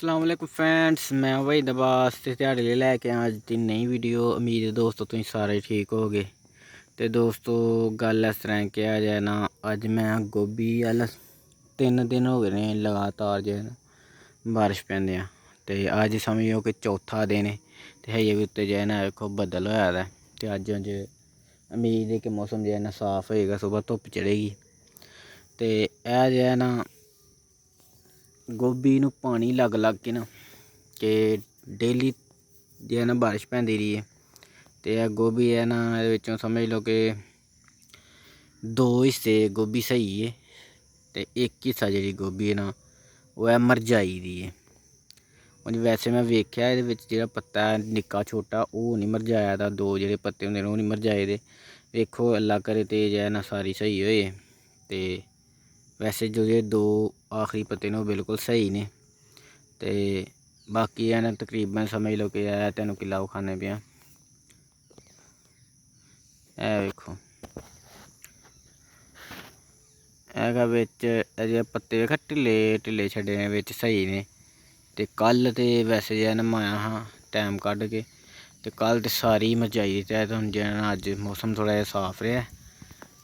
अस्सलाम वालेकुम फ्रेंड्स, मैं वही दबास ते ध्याड़ी ले लैके अज दी नई वीडियो। उम्मीद है दोस्तों तुम सारे ठीक हो गए। तो दोस्तों गल इस तरह क्या जाए ना, अज मैं गोभी वाल 3 दिन हो गए ने लगातार जो है ना बारिश पैंदे आ। तो अज समझो कि चौथा दिन है, तो है भी उत्ते जो है ना देखो बदल होया दा। ते अज उम्मीद है कि मौसम जो है ना साफ होएगा, सुबह धुप चढ़ेगी। तो यह जो है ना गोभी नू पानी लग लग के ना कि डेली जो है ना बारिश पैंदी रही है। तो यह गोभी है ना ये समझ लो कि 2 हिस्से गोभी सही है, तो एक हिस्सा जी गोभी है ना वह है मरझाई दी है। वैसे मैं वेख्या ये पत्ता है निक्का छोटा वो नहीं मरझाया था, 2 जो पत्ते होंगे वो नहीं मरझाए दे। वेखो अल्लाह करे तो है ना सारी सही होए। तो वैसे जो ये 2 आखिरी पत्ते ने वो बिल्कुल सही ने। तो बाकी है ना तकरीबन समझ लो कि है तेन किला खाने पे वेखो है पत्ते वेख ढिले ढिले छड़े ने बिच सही ने। तो कल तो वैसे जो है ना माया हाँ टाइम कढ़ के, तो कल तो सारी मरझाई दी। तो जो है ना अज मौसम थोड़ा जहा साफ रहा,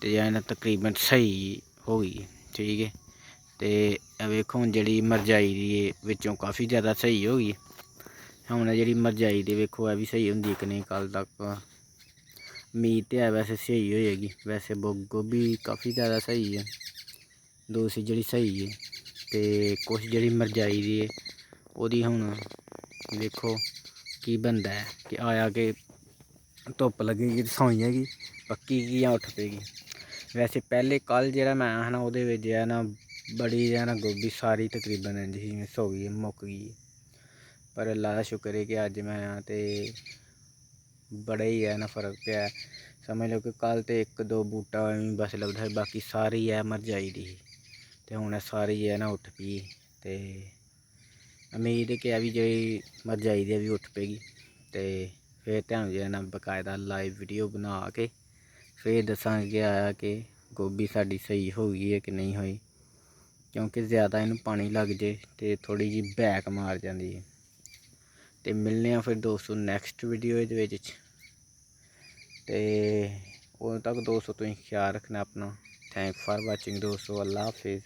तो जो है ना तकरीबन सही हो गई। ठीक है, तो वेखो हूँ जी मरझाई दी विचों काफ़ी ज़्यादा सही हो गई। हूँ जी मरझाई दी वेखो भी सही होंगी कि नहीं, कल तक उम्मीद तो है वैसे सही हो जाएगी। वैसे गोभी काफ़ी ज़्यादा सही है, दूसरी जी सही है। तो कुछ जी मरझाई दी है वही हूँ देखो की बनता है कि आया कि धुप लगेगी तो सौ जाएगी पक्की की या उठ पेगी। वैसे पहले कल जो मैं है ना वो है ना बड़ी है ना गोभी सारी तकरीबन इंज ही मिस हो गई मुक गई। पर अल्लाह का शुक्र है कि अज मैं आया तो बड़ा ही है ना फर्क पे। समझ लो कि कल तो 1-2 बूटा बस लगता है, बाकी सारी है मरझाई दी। तो हूँ सारी है ना उठ पी। तो उम्मीद है कि अभी जी मरझाई दी भी उठ पेगी। तो फिर तुम जो है ना बकायदा लाइव वीडियो बना के फिर दसा कि आया कि गोभी साड़ी सही हो गई है कि नहीं हुई, क्योंकि ज़्यादा इनू पानी लग जाए तो थोड़ी जी बैक मार जाती है। तो मिलने फिर दोस्तों नैक्सट वीडियो ये। तो उदों तक दोस्तों तुम ख्याल रखना अपना। थैंक फॉर वाचिंग दोस्तों, अल्लाह हाफिज़।